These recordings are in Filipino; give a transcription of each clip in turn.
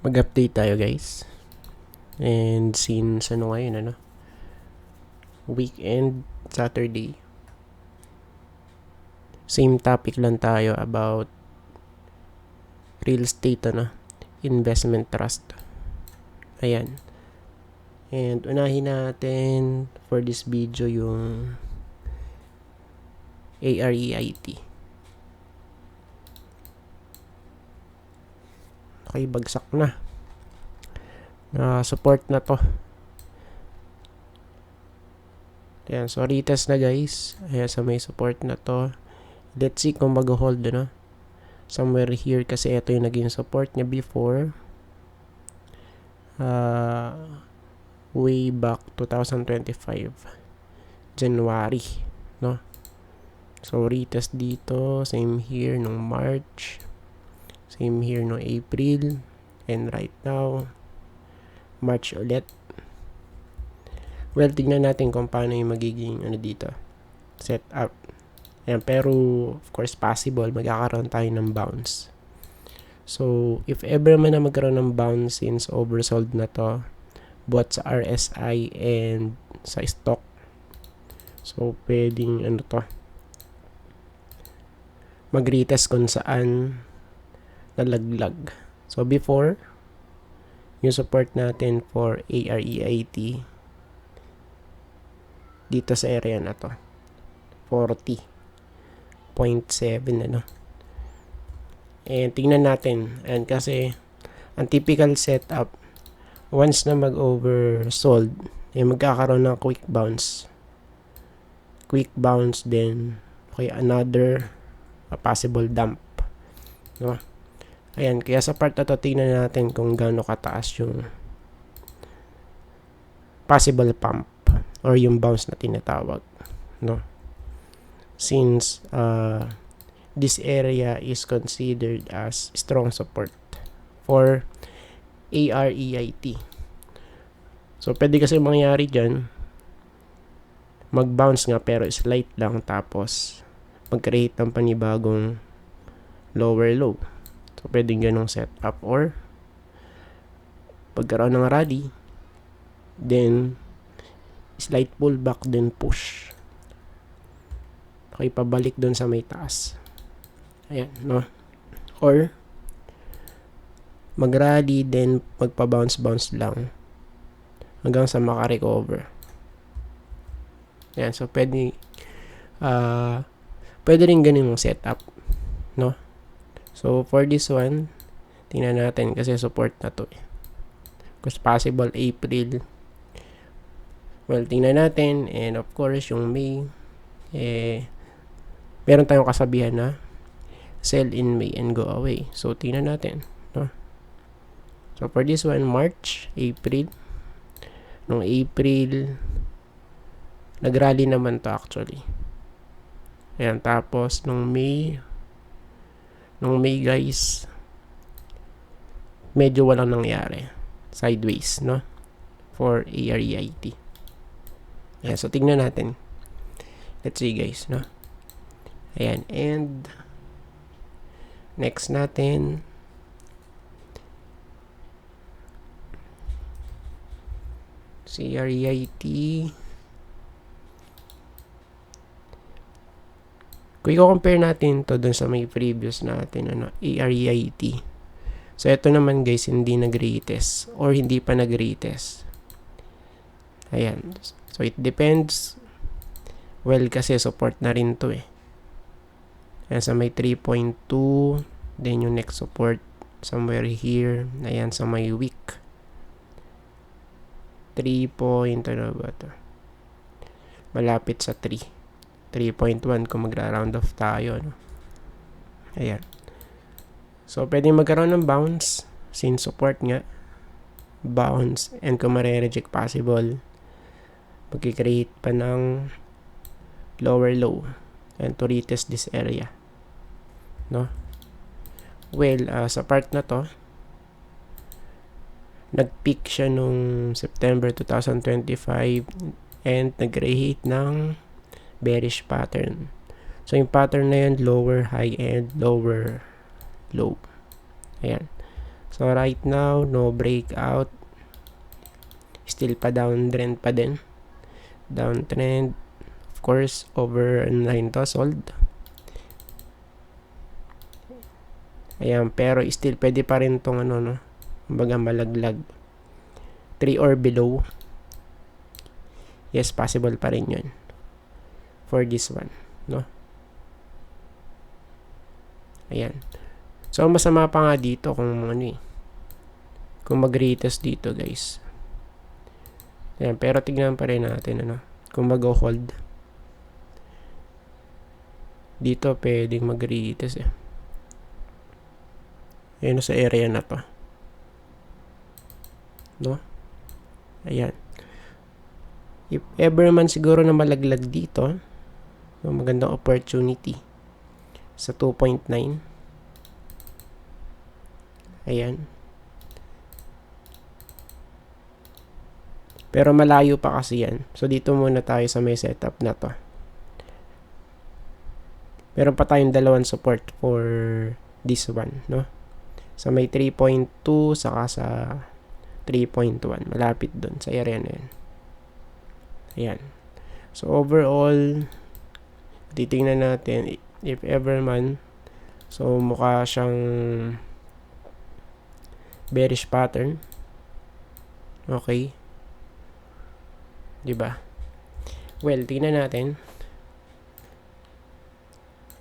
Mag-update tayo guys. And since ngayon, weekend, Saturday, same topic lang tayo about real estate, investment trust. Ayan. And unahin natin for this video yung AREIT. Okay, bagsak na. Support na to. Ayan, so retest na guys. Ayan, so may support na to. Let's see kung mag-hold somewhere here kasi ito yung naging support niya before. Way back 2025 January, no? So retest dito, same here nung March, same here nung April, and right now March ulit. Well, tignan natin kung paano yung magiging dito setup. Ayan, pero of course possible magkakaroon tayo ng bounce. So if ever man na magkaroon ng bounce since oversold na to both sa RSI and sa stock, so pwedeng mag-retest kung saan nalaglag. So before, yung support natin for AREIT dito sa area na to 40.7 and tingnan natin, and kasi ang typical setup once na mag-oversold magkakaroon ng quick bounce then okay, another possible dump, no? Ayan, kaya sa part na to tingnan natin kung gaano kataas yung possible pump or yung bounce na tinatawag, no? Since this area is considered as strong support for AREIT. So pwede kasi mangyari dyan, mag-bounce nga pero slight lang, tapos mag-create ng panibagong lower low. So pwedeng ganong setup, or pagkaroon ng rally, then slight pullback, then push. Okay, pabalik dun sa may taas. Ayan, no? Or mag-rally, then magpa-bounce lang hanggang sa maka-recover. Ayan, so pwede rin ganun yung setup, no? So for this one, tingnan natin kasi support na to because possible April. Well, tingnan natin, and of course yung May, meron tayong kasabihan na sell in May and go away. So tingnan natin, no? So for this one, March, April. Nung April, nag-rally naman to actually. Ayan, tapos nung May guys, medyo walang nangyari. Sideways, no? For AREIT. Ayan, so tingnan natin. Let's see guys, no? Ayan, and next natin, AREIT. Kung i-compare natin to dun sa may previous natin, AREIT. So ito naman guys, hindi nag-retest or hindi pa nag-retest. Ayan. So it depends. Well, kasi support na rin to Ayan, sa may 3.2. Then yung next support somewhere here. Ayan, sa may week 3. Malapit sa 3.1 kung magra-round off tayo, no? Ayan. So pwedeng magkaroon ng bounce since support nga. Bounce, and kung mare-reject possible, magkikreate pa ng lower low and to retest this area, no? Well, sa part na to, nag-peak siya nung September 2025 and nag-create ng bearish pattern. So yung pattern na yun, lower high and lower low. Ayan. So right now, no breakout. Still pa downtrend pa din. Downtrend. Of course, over na rin to, sold. Ayan, pero still pwede pa rin tong ano, no? Kumbaga malaglag. 3 or below. Yes, possible pa rin yun. For this one, no? Ayan. So, masama pa nga dito kung ano eh. Kung mag-retest dito, guys. Ayan, pero tignan pa rin natin, ano? Kung mag-hold. Dito, pwedeng mag-retest eh. Ayan, sa area na to. No? Ayan. If ever man siguro na malaglag dito, magandang opportunity sa 2.9. Ayan. Pero malayo pa kasi yan. So, dito muna tayo sa may setup na to. Meron pa tayong dalawang support for this one, no? Sa may 3.2 saka sa 3.1. Malapit dun sa area na yun. Ayan. So, overall, titingnan natin if ever man. So, mukha siyang bearish pattern. Okay. Diba? Well, tingnan natin.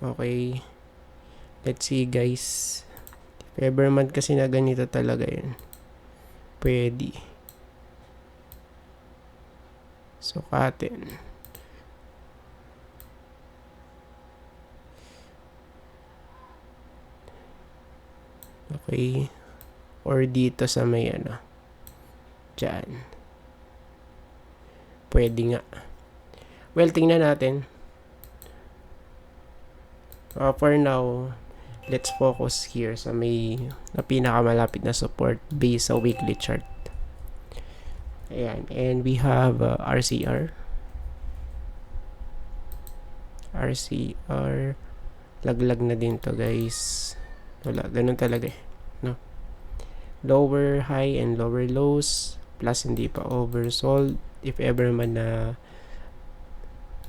Okay. Let's see, guys. If ever man kasi na ganito talaga yun. Pwede. Sukatin. Okay. Or dito sa may ano. Diyan. Pwede nga. Well, tingnan natin. For now, let's focus here sa may na pinakamalapit na support base sa weekly chart. Ayan. And we have RCR. RCR. Laglag na din to, guys. Wala. Ganun talaga eh. No? Lower high and lower lows. Plus, hindi pa oversold. If ever man na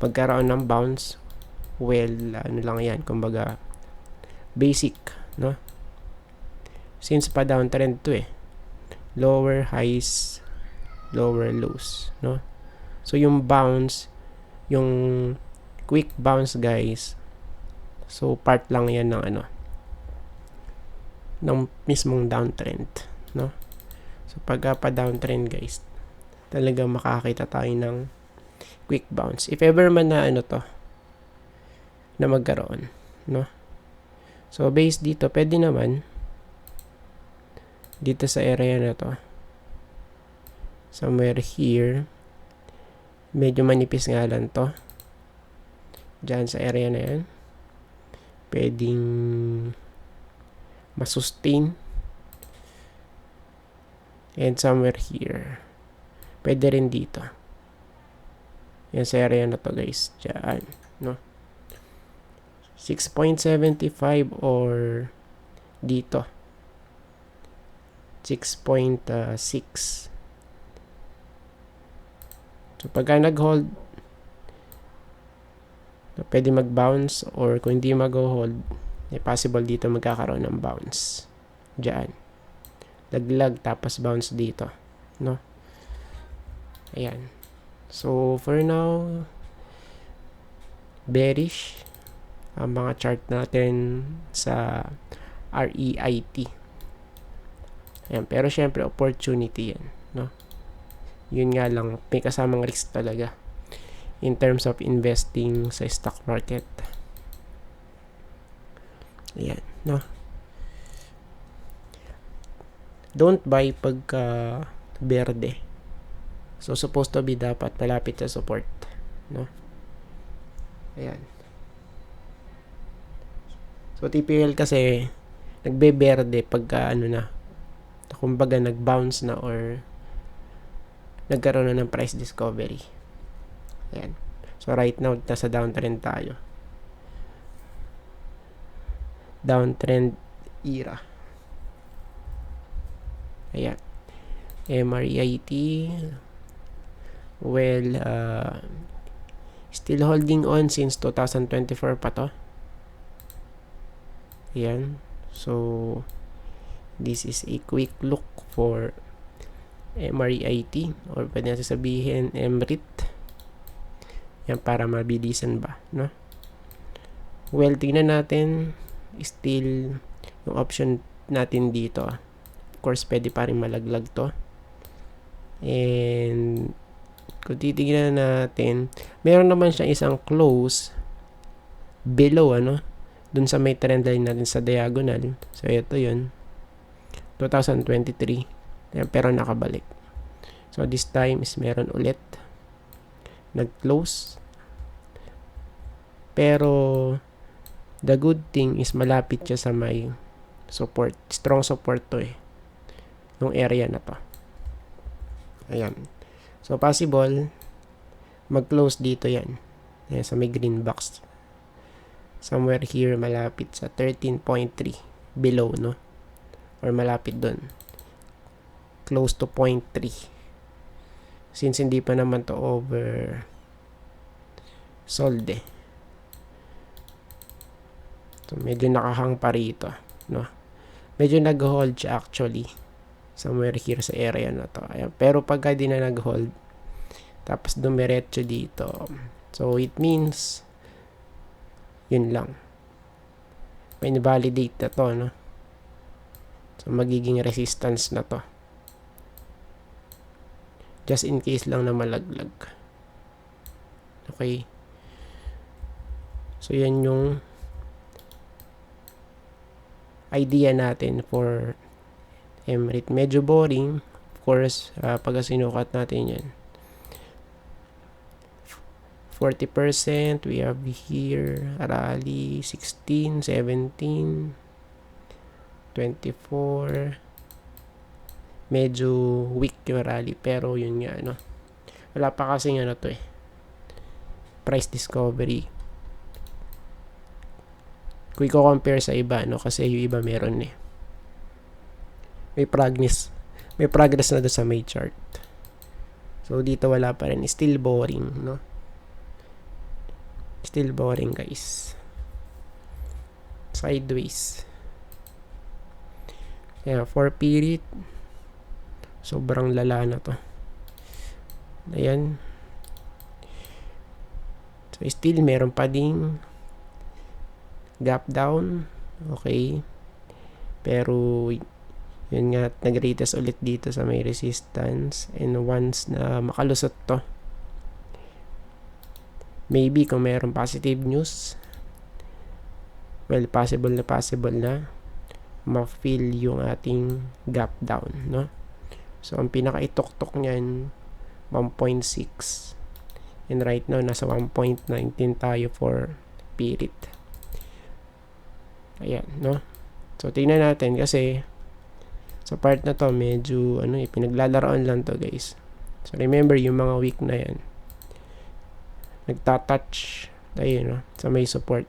magkaroon ng bounce, well, ano lang yan, kumbaga basic, no? Since pa downtrend to eh. Lower highs, lower lows, no? So, yung bounce, yung quick bounce, guys, so part lang yan ng ano, ng mismong downtrend, no? So, pagka pa downtrend, guys, talagang makakita tayo ng quick bounce. If ever man na ano to, na magkaroon, no? So, based dito, pwede naman dito sa area na to. Somewhere here. Medyo manipis nga lang to. Diyan sa area na yan. Pwedeng masustain. And somewhere here. Pwede rin dito. Yan sa area na to, guys. Diyan, no? 6.75 or dito 6.6. So pagka nag-hold, pwede mag-bounce, or kung hindi mag-hold, possible dito magkakaroon ng bounce. Diyan. Laglag tapos bounce dito, no? Ayan. So for now, bearish ang mga chart natin sa REIT. Ayan, pero syempre opportunity yan, no? Yun nga lang, may kasamang risk talaga in terms of investing sa stock market. Ayan, no? Don't buy pagka berde. So supposed to be dapat malapit sa support, no? Ayan. So, typical kasi, nagbe-berde pagka ano na, kumbaga nag-bounce na or nagkaroon na ng price discovery. Ayan. So, right now, nasa downtrend tayo. Downtrend era. Ayan. MREIT. Well, still holding on since 2024 pa to. Ayan. So, this is a quick look for MREIT, or pwede natin sabihin MREIT. Yan, para mabilisan ba, no? Well, tingnan natin, still yung option natin dito. Of course, pwede pa rin malaglag to. And kung titignan natin, meron naman siya isang close below, dun sa may trend line natin sa diagonal. So, ito yun. 2023. Yan, pero nakabalik. So, this time is meron ulit. Nag-close. Pero, the good thing is malapit siya sa may support. Strong support to yung area na to. Ayan. So, possible, mag-close dito yan. Ayan, sa may green box. Somewhere here, malapit sa 13.3. Below, no? Or malapit dun. Close to 0.3. Since hindi pa naman to over sold So, medyo nakahang pa rito, no? Medyo nag-hold siya actually. Somewhere here sa area na to. Ayan. Pero pagka di na nag-hold, tapos dumiretso dito. So, it means, yun lang. May validate na to, no? So, magiging resistance na to. Just in case lang na malaglag. Okay. So, yan yung idea natin for MREIT. Medyo boring. Of course, pag sinukat natin yan. 40%. We have here rally 16, 17, 24. Medyo weak yung rally. Pero yun nga, wala pa kasing to price discovery. Kung i-compare sa iba, kasi yung iba meron may progress na doon sa may chart. So, dito wala pa rin. Still boring, Still boring, guys. Sideways. Kaya, 4 period. Sobrang lala na to. Ayan. So, still meron pa ding gap down. Okay. Pero, yun nga, nag-retest ulit dito sa may resistance. And once na makalusot to, maybe kung meron positive news, well, possible na ma-fill yung ating gap down, So, ang pinaka-itok-tok niyan, 1.6. And right now, nasa 1.19 tayo for period. Ayan, So, tingnan natin kasi sa part na to, medyo, pinaglalarawan lang to, guys. So, remember, yung mga week na yan, nagtatouch tayo, sa may support.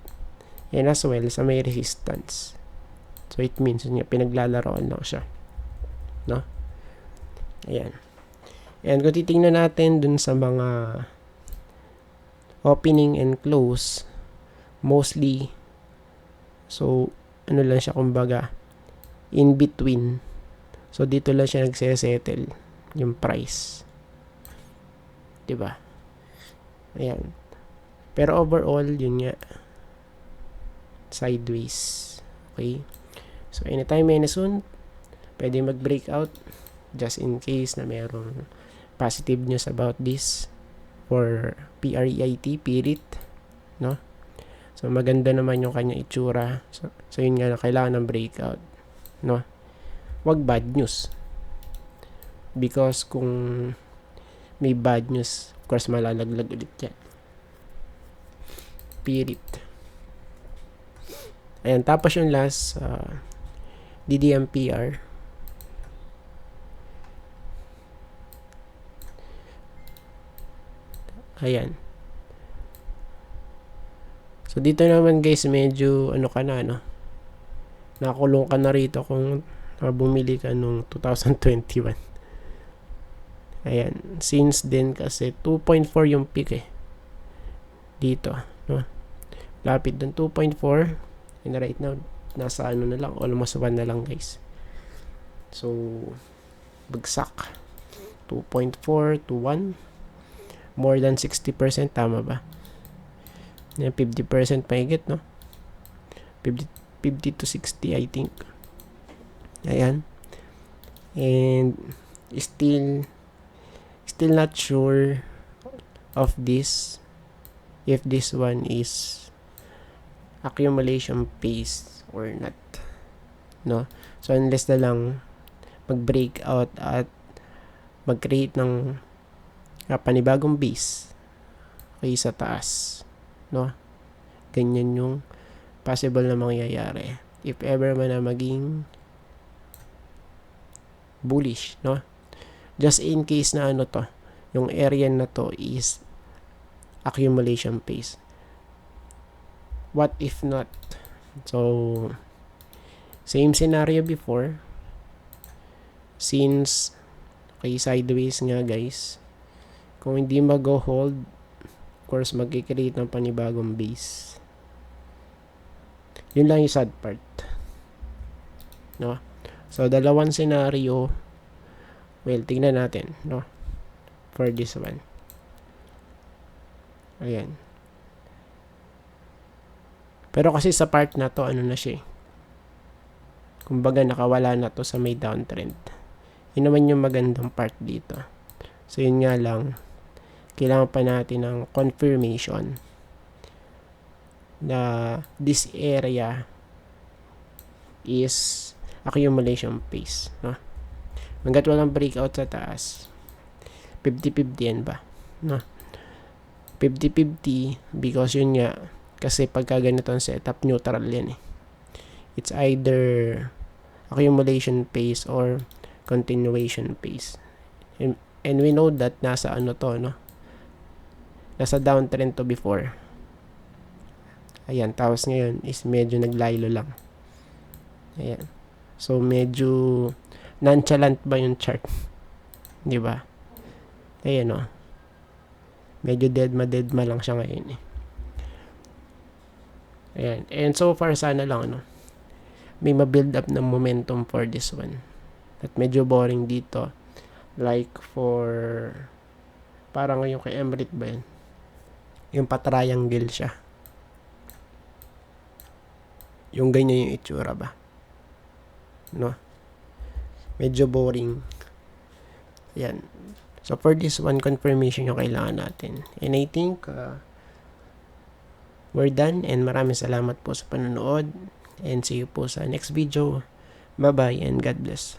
And as well, sa may resistance. So, it means, pinaglalarawan lang siya. Ayan. And kung titingnan natin dun sa mga opening and close, mostly, so, lang siya, kumbaga, in between. So, dito lang siya nagsesettle yung price. Diba? Ayan. Pero overall, yun nga, sideways. Okay? So, anytime any soon, pwede mag-breakout just in case na merong positive news about this for PREIT, period. So, maganda naman yung kanya itsura. So yun nga, kailangan ng breakout. Wag bad news. Because kung may bad news, of course, malalaglag ulit yan. Period. Ayan, tapos yung last, DDMPR. Ayan. So, dito naman, guys, medyo, nakulong ka na rito kung bumili ka nung 2021. Ayan. Since then kasi 2.4 yung peak dito. No? Lapit dun 2.4. And right now, nasa ano na lang. Almost 1 na lang guys. So, bagsak. 2.4 to 1. More than 60%. Tama ba? 50% mahigit, no? 50 to 60, I think. Ayan. And still not sure of this, if this one is accumulation phase or not, no? So unless na lang mag-break out at mag-create ng panibagong base sa taas, no? Ganyan yung possible na mangyayari if ever man na maging bullish, no? Just in case na ano to, yung area na to is accumulation phase. What if not? So same scenario before, since sideways nga guys, kung hindi mag-hold, of course mag-create ng panibagong base. Yun lang yung sad part, no? So dalawang scenario, well, tingnan natin, no, for this one. Ayan. Pero kasi sa part na to, ano na siya, kumbaga nakawala na to sa may downtrend. Yun naman yung magandang part dito. So yun nga lang, kailangan pa natin ng confirmation na this area is accumulation phase, no? Hanggat walang breakout sa taas, 50-50 yan ba, no? 50-50 because yun nga, kasi pagka ganito ang setup, neutral yan it's either accumulation phase or continuation phase, and we know that nasa ano to, no, nasa downtrend to before. Ayan, tapos ngayon is medyo naglaylo lang. Ayan. So medyo nonchalant ba yung chart? 'Di ba? Ayan, no. Medyo dead ma lang siya ngayon Ayan. And so far sana lang, no, may ma-build up ng momentum for this one. At medyo boring dito. Like for parang ngayon kay Emrit ba yun? Yung pa-triangle siya. Yung ganyan yung itsura ba? No? Medyo boring. Yan. So for this one, confirmation yung kailangan natin. And I think we're done, and maraming salamat po sa panonood, and see you po sa next video. Bye bye and God bless.